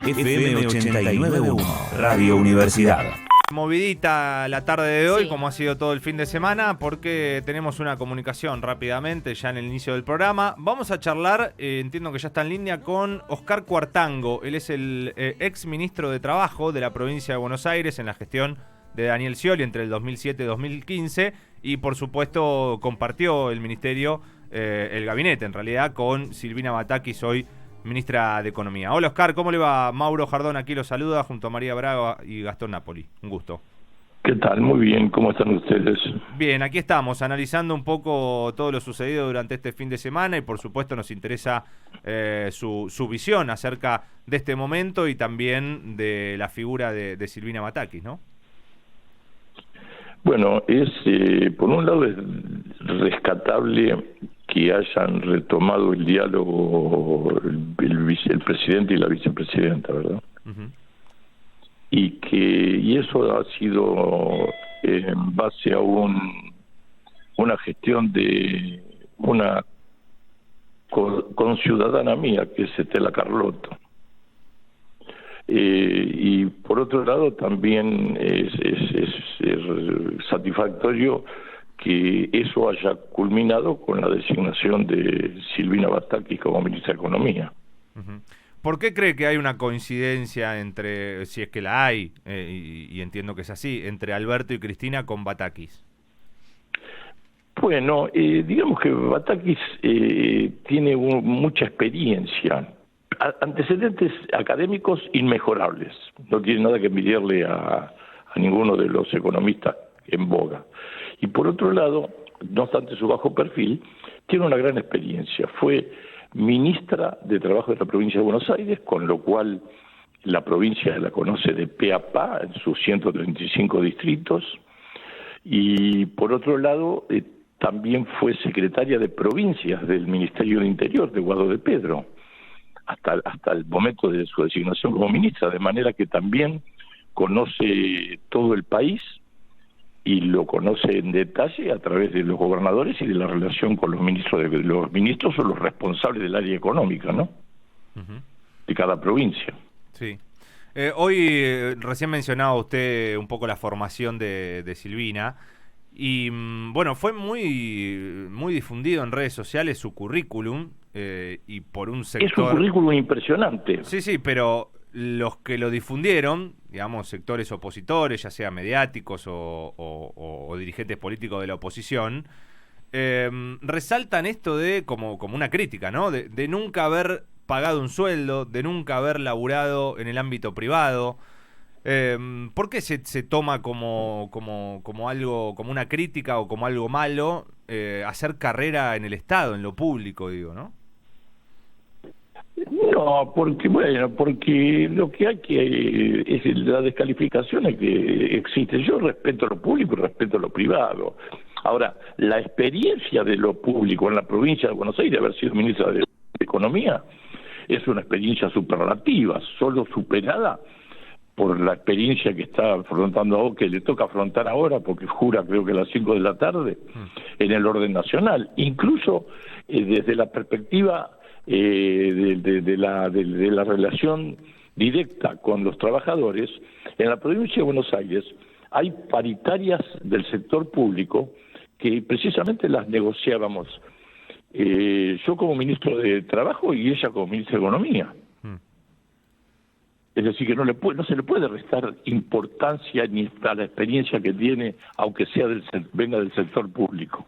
FM 89.1 Radio Universidad. Movidita la tarde de hoy, Sí. como ha sido todo el fin de semana, porque tenemos una comunicación rápidamente ya en el inicio del programa. Vamos a charlar, entiendo que ya está en línea, con Oscar Cuartango. Él es el ex ministro de Trabajo de la provincia de Buenos Aires en la gestión de Daniel Scioli entre el 2007 y 2015 y por supuesto compartió el ministerio, el gabinete en realidad, con Silvina Batakis, hoy ministra de Economía. Hola Oscar, ¿cómo le va? Mauro Jardón aquí lo saluda junto a María Braga y Gastón Napoli. Un gusto. ¿Qué tal? Muy bien, ¿cómo están ustedes? Bien, aquí estamos analizando un poco todo lo sucedido durante este fin de semana y por supuesto nos interesa su visión acerca de este momento y también de la figura de Silvina Batakis, ¿no? Bueno, por un lado es rescatable que hayan retomado el diálogo el presidente y la vicepresidenta, ¿verdad? Uh-huh. Y eso ha sido en base a una gestión de una conciudadana mía, que es Estela Carlotto. Y por otro lado también es satisfactorio que eso haya culminado con la designación de Silvina Batakis como ministra de Economía. Uh-huh. ¿Por qué cree que hay una coincidencia entre, si es que la hay, y entiendo que es así, entre Alberto y Cristina con Batakis? Bueno, digamos que Batakis tiene mucha experiencia, antecedentes académicos inmejorables, no tiene nada que envidiarle a ninguno de los economistas en boga. Y por otro lado, no obstante su bajo perfil, tiene una gran experiencia. Fue ministra de Trabajo de la provincia de Buenos Aires, con lo cual la provincia la conoce de pe a pa en sus 135 distritos. Y por otro lado, también fue secretaria de provincias del Ministerio de Interior de Guado de Pedro, hasta el momento de su designación como ministra, de manera que también conoce todo el país y lo conoce en detalle a través de los gobernadores y de la relación con los ministros o los responsables del área económica, ¿no? Uh-huh. De cada provincia. Sí. Hoy recién mencionaba usted un poco la formación de Silvina y bueno, fue muy difundido en redes sociales su currículum y por un sector... Es un currículum impresionante. Sí, pero los que lo difundieron, digamos, sectores opositores, ya sea mediáticos o dirigentes políticos de la oposición, resaltan esto de como una crítica, ¿no? De nunca haber pagado un sueldo, de nunca haber laburado en el ámbito privado. ¿Por qué se toma como algo, como una crítica o como algo malo hacer carrera en el Estado, en lo público, digo, ¿no? No, porque lo que hay que es la descalificación que existe. Yo respeto lo público y respeto lo privado. Ahora, la experiencia de lo público en la provincia de Buenos Aires, de haber sido ministra de Economía, es una experiencia superlativa, solo superada por la experiencia que está afrontando, que le toca afrontar ahora, porque jura creo que a las 5 de la tarde, en el orden nacional. Incluso desde la perspectiva de la relación directa con los trabajadores, en la provincia de Buenos Aires hay paritarias del sector público que precisamente las negociábamos yo como ministro de Trabajo y ella como ministra de Economía. Es decir, que no se le puede restar importancia ni a la experiencia que tiene, aunque venga del sector público.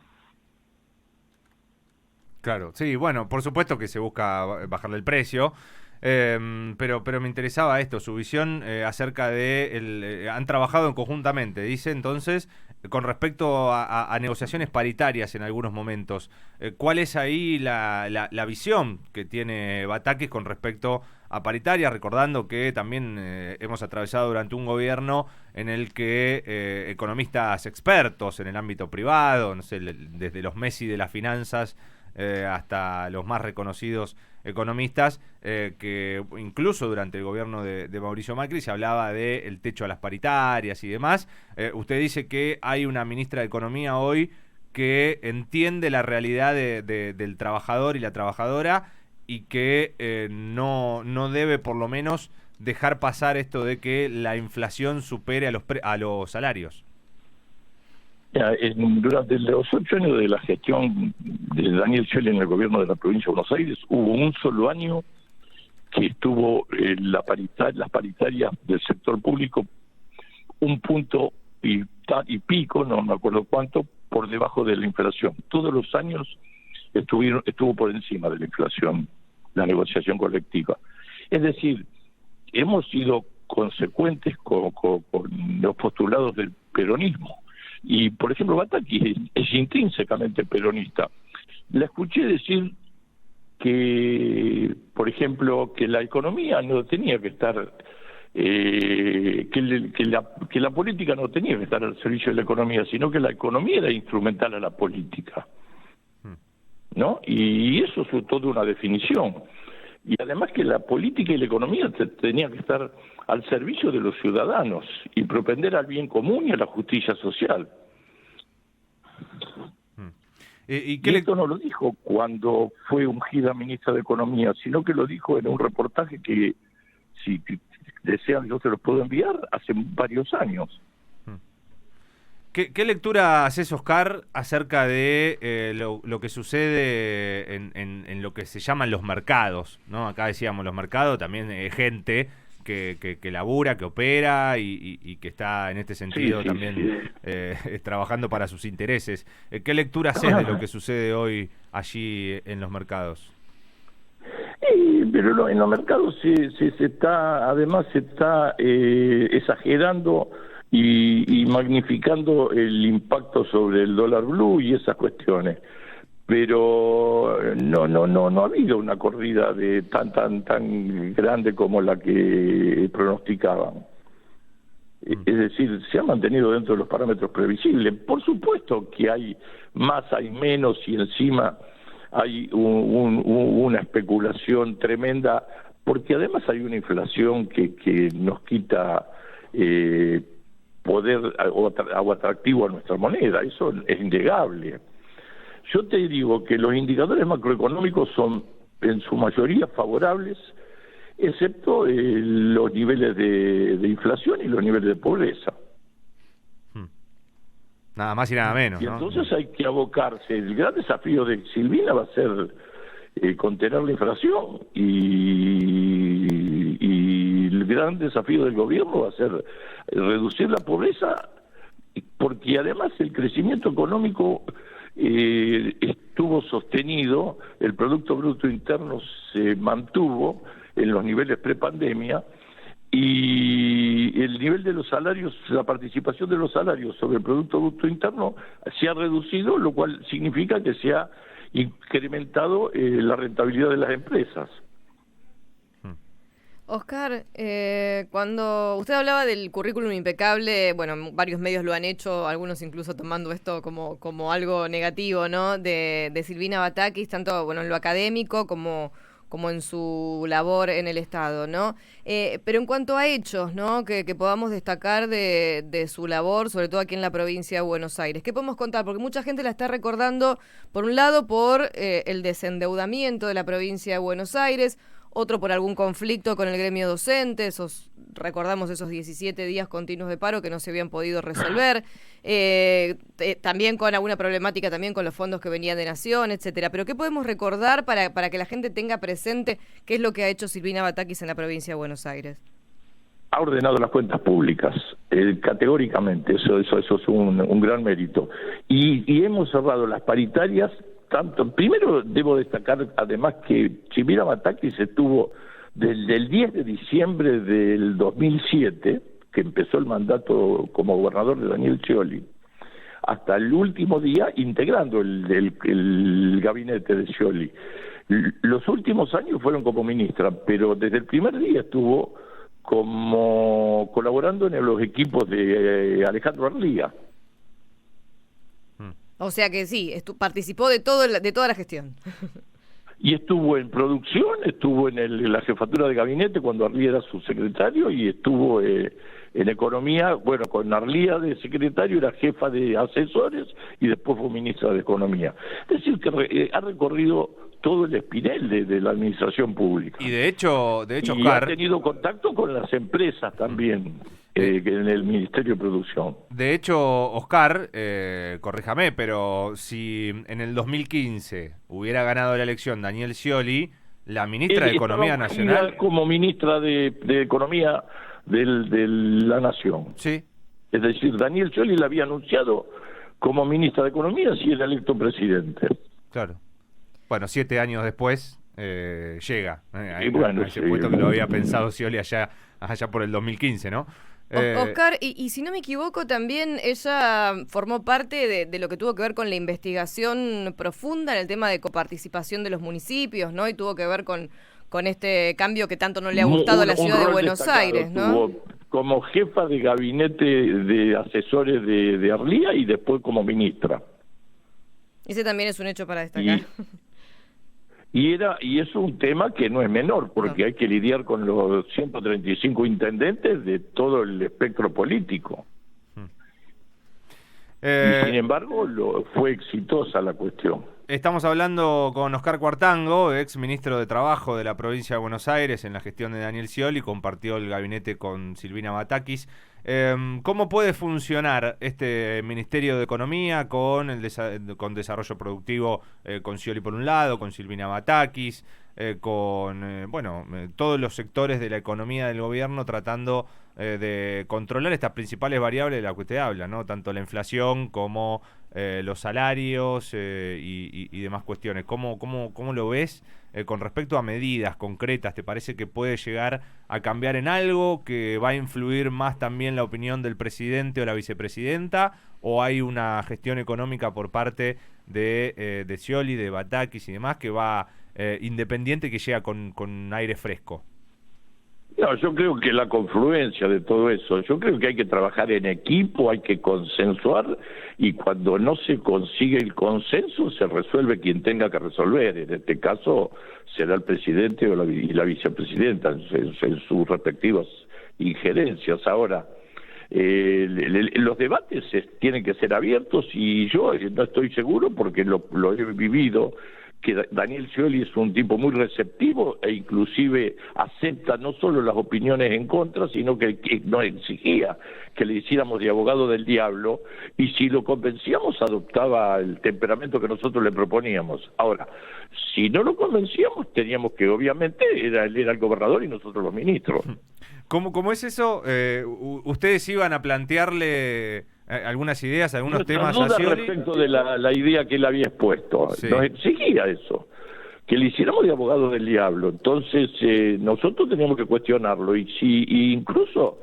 Claro, sí, bueno, por supuesto que se busca bajarle el precio, pero me interesaba esto, su visión acerca de... han trabajado conjuntamente, dice entonces, con respecto a negociaciones paritarias en algunos momentos. ¿Cuál es ahí la visión que tiene Batakis con respecto a paritarias? Recordando que también hemos atravesado durante un gobierno en el que economistas expertos en el ámbito privado, no sé, desde los Messi de las finanzas, hasta los más reconocidos economistas, que incluso durante el gobierno de Mauricio Macri se hablaba del techo a las paritarias y demás. Usted dice que hay una ministra de Economía hoy que entiende la realidad del trabajador y la trabajadora y que no debe por lo menos dejar pasar esto de que la inflación supere a los salarios? Durante los 8 años de la gestión de Daniel Scioli en el gobierno de la provincia de Buenos Aires, hubo un solo año que estuvo las paritarias del sector público un punto y pico, no me acuerdo cuánto, por debajo de la inflación. Todos los años estuvo por encima de la inflación la negociación colectiva. Es decir, hemos sido consecuentes con los postulados del peronismo. Y, por ejemplo, Bataki es intrínsecamente peronista. La escuché decir que, por ejemplo, que la economía no tenía que estar, que la política no tenía que estar al servicio de la economía, sino que la economía era instrumental a la política, ¿no? Y eso es toda una definición. Y además que la política y la economía tenían que estar al servicio de los ciudadanos y propender al bien común y a la justicia social. Y esto no lo dijo cuando fue ungida ministra de Economía, sino que lo dijo en un reportaje que, si desean, yo se los puedo enviar, hace varios años. ¿Qué lectura haces, Oscar, acerca de lo que sucede en lo que se llaman los mercados, ¿no? Acá decíamos los mercados, también gente que labura, que opera y que está en este sentido también trabajando para sus intereses. ¿Qué lectura haces de lo que sucede hoy allí en los mercados? Pero en los mercados se está exagerando y magnificando el impacto sobre el dólar blue y esas cuestiones, pero no ha habido una corrida de tan grande como la que pronosticaban. Es decir, se ha mantenido dentro de los parámetros previsibles. Por supuesto que hay más, hay menos, y encima hay una especulación tremenda, porque además hay una inflación que nos quita poder o atractivo a nuestra moneda. Eso es innegable. Yo te digo que los indicadores macroeconómicos son en su mayoría favorables, excepto los niveles de inflación y los niveles de pobreza. Nada más y nada menos, y ¿no? entonces hay que abocarse. El gran desafío de Silvina va a ser contener la inflación, y el gran desafío del gobierno va a ser reducir la pobreza, porque además el crecimiento económico estuvo sostenido, el Producto Bruto Interno se mantuvo en los niveles prepandemia, y el nivel de los salarios, la participación de los salarios sobre el Producto Bruto Interno se ha reducido, lo cual significa que se ha incrementado la rentabilidad de las empresas. Oscar, cuando usted hablaba del currículum impecable, bueno, varios medios lo han hecho, algunos incluso tomando esto como algo negativo, ¿no? De Silvina Batakis, tanto en lo académico como en su labor en el Estado, ¿no? Pero en cuanto a hechos, ¿no? Que podamos destacar de su labor, sobre todo aquí en la provincia de Buenos Aires. ¿Qué podemos contar? Porque mucha gente la está recordando, por un lado, por el desendeudamiento de la provincia de Buenos Aires, otro por algún conflicto con el gremio docente, recordamos esos 17 días continuos de paro que no se habían podido resolver, también con alguna problemática también con los fondos que venían de Nación, etcétera. Pero ¿qué podemos recordar para que la gente tenga presente qué es lo que ha hecho Silvina Batakis en la provincia de Buenos Aires? Ha ordenado las cuentas públicas, categóricamente, eso es un gran mérito. Y hemos cerrado las paritarias. Primero debo destacar además que Silvina Batakis estuvo desde el 10 de diciembre del 2007, que empezó el mandato como gobernador de Daniel Scioli, hasta el último día integrando el gabinete de Scioli. Los últimos años fueron como ministra, pero desde el primer día estuvo como colaborando en los equipos de Alejandro Arlía. O sea que sí, participó de toda la gestión. Y estuvo en producción, estuvo en la jefatura de gabinete cuando Arlía era su secretario, y estuvo en economía, con Arlía de secretario, era jefa de asesores y después fue ministra de Economía. Es decir, que ha recorrido todo el espinel de la administración pública. Y de hecho, Y Oscar, ha tenido contacto con las empresas también, en el Ministerio de Producción. de hecho, Oscar, corríjame, pero si en el 2015 hubiera ganado la elección Daniel Scioli, la ministra de Él Economía estaba Nacional... como ministra de Economía de la Nación. Sí, Es decir, Daniel Scioli la había anunciado como ministra de Economía si era electo presidente. claro. Bueno, 7 años después llega Y bueno, a ese sí. puesto que lo había pensado Scioli allá por el 2015, ¿no? Oscar, y si no me equivoco, también ella formó parte de lo que tuvo que ver con la investigación profunda en el tema de coparticipación de los municipios, ¿no? Y tuvo que ver con este cambio que tanto no le ha gustado a la ciudad de rol Buenos destacado Aires, ¿no? tuvo como jefa de gabinete de asesores de Arlía y después como ministra. Ese también es un hecho para destacar. Y es un tema que no es menor, porque No. hay que lidiar con los 135 intendentes de todo el espectro político. Y sin embargo, fue exitosa la cuestión. Estamos hablando con Oscar Cuartango, ex ministro de Trabajo de la provincia de Buenos Aires en la gestión de Daniel Scioli, compartió el gabinete con Silvina Batakis. ¿Cómo puede funcionar este Ministerio de Economía con con desarrollo productivo con Scioli por un lado, con Silvina Batakis, con todos los sectores de la economía del gobierno tratando de controlar estas principales variables de las que usted habla, ¿no? Tanto la inflación como los salarios y demás cuestiones? ¿Cómo lo ves con respecto a medidas concretas? ¿Te parece que puede llegar a cambiar en algo, que va a influir más también la opinión del presidente o la vicepresidenta? ¿O hay una gestión económica por parte de Scioli, de Batakis y demás que va independiente, que llega con aire fresco? No, yo creo que la confluencia de todo eso, yo creo que hay que trabajar en equipo, hay que consensuar, y cuando no se consigue el consenso se resuelve quien tenga que resolver. En este caso será el presidente y la vicepresidenta en sus respectivas injerencias. Ahora, los debates tienen que ser abiertos, y yo no estoy seguro, porque lo he vivido, que Daniel Scioli es un tipo muy receptivo e inclusive acepta no solo las opiniones en contra, sino que nos exigía que le hiciéramos de abogado del diablo, y si lo convencíamos adoptaba el temperamento que nosotros le proponíamos. Ahora, si no lo convencíamos, teníamos que, obviamente, él era el gobernador y nosotros los ministros. ¿Cómo es eso? ¿Ustedes iban a plantearle algunas ideas, algunos Nuestra temas duda a Scioli? respecto de la idea que él había expuesto, Sí. nos exigía eso, que le hiciéramos de abogado del diablo. Entonces nosotros teníamos que cuestionarlo, y incluso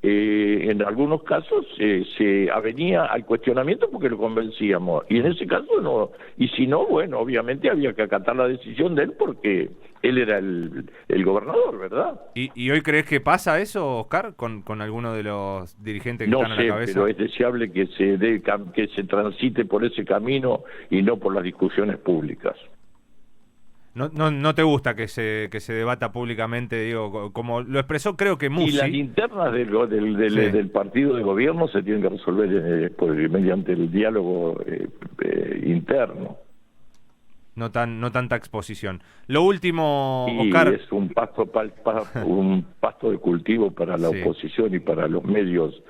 en algunos casos se avenía al cuestionamiento porque lo convencíamos, y en ese caso no. Y si no, bueno, obviamente había que acatar la decisión de él, porque él era el gobernador, ¿verdad? ¿Y hoy crees que pasa eso, Oscar, con alguno de los dirigentes que No están a sé, la cabeza? pero es deseable que se transite por ese camino y no por las discusiones públicas. ¿No te gusta que se debata públicamente, digo, como lo expresó creo que Musi? Y las internas del partido de gobierno se tienen que resolver mediante el diálogo interno. No tanta exposición. Lo último, Y Oscar... es un pasto de cultivo para la Sí. oposición y para los medios.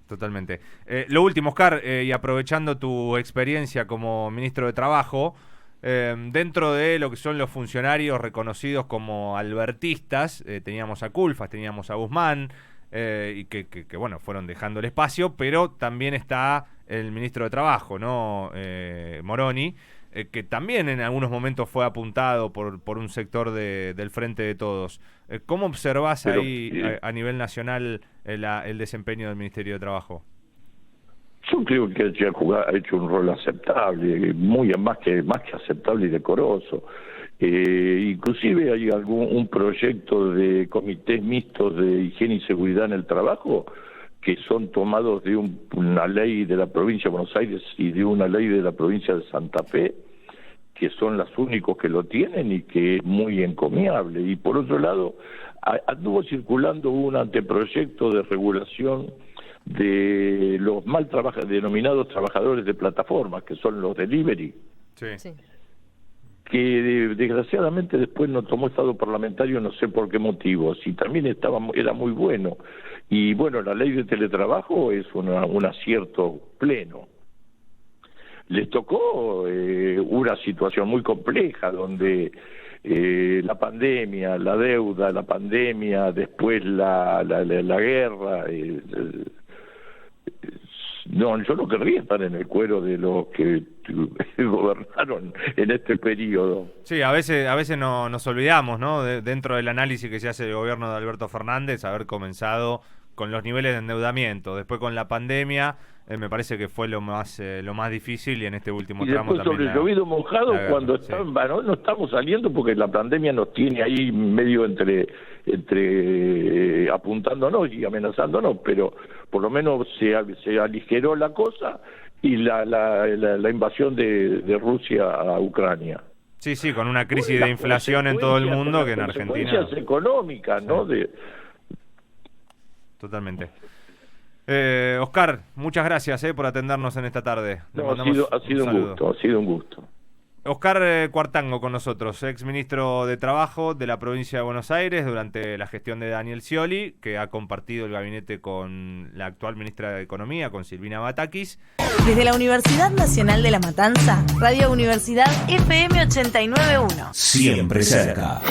Totalmente. Lo último, Oscar, y aprovechando tu experiencia como ministro de Trabajo, dentro de lo que son los funcionarios reconocidos como albertistas, teníamos a Culfas, teníamos a Guzmán, y que bueno, fueron dejando el espacio, pero también está el ministro de Trabajo, ¿no? Moroni, que también en algunos momentos fue apuntado por un sector del Frente de Todos. ¿Cómo observás ahí a nivel nacional el desempeño del Ministerio de Trabajo? Yo creo que ha hecho un rol aceptable, más que aceptable y decoroso. Inclusive hay un proyecto de comités mixtos de higiene y seguridad en el trabajo que son tomados de una ley de la provincia de Buenos Aires y de una ley de la provincia de Santa Fe, que son los únicos que lo tienen, y que es muy encomiable. Y por otro lado, anduvo circulando un anteproyecto de regulación de los denominados trabajadores de plataformas, que son los delivery. Sí. Sí. que desgraciadamente después no tomó estado parlamentario, no sé por qué motivos, y también era muy bueno. Y bueno, la ley de teletrabajo es un acierto pleno. Les tocó una situación muy compleja donde la pandemia, la deuda, la pandemia, después la guerra. No, yo no querría estar en el cuero de los que gobernaron en este periodo. Sí, a veces nos olvidamos, ¿no? Dentro del análisis que se hace del gobierno de Alberto Fernández, haber comenzado con los niveles de endeudamiento, después con la pandemia, me parece que fue lo más difícil, y en este último tramo después también. Sobre el llovido mojado, cuando sí. No estamos saliendo porque la pandemia nos tiene ahí medio entre apuntándonos y amenazándonos, pero por lo menos se aligeró la cosa, y la invasión de Rusia a Ucrania. Sí, con una crisis de inflación en todo el mundo que en Argentina. Consecuencias económicas, ¿no? Sí. Totalmente. Oscar, muchas gracias por atendernos en esta tarde. No, ha sido un gusto. Oscar Cuartango con nosotros, ex ministro de Trabajo de la provincia de Buenos Aires durante la gestión de Daniel Scioli, que ha compartido el gabinete con la actual ministra de Economía, con Silvina Batakis. Desde la Universidad Nacional de La Matanza, Radio Universidad FM 89.1. Siempre cerca.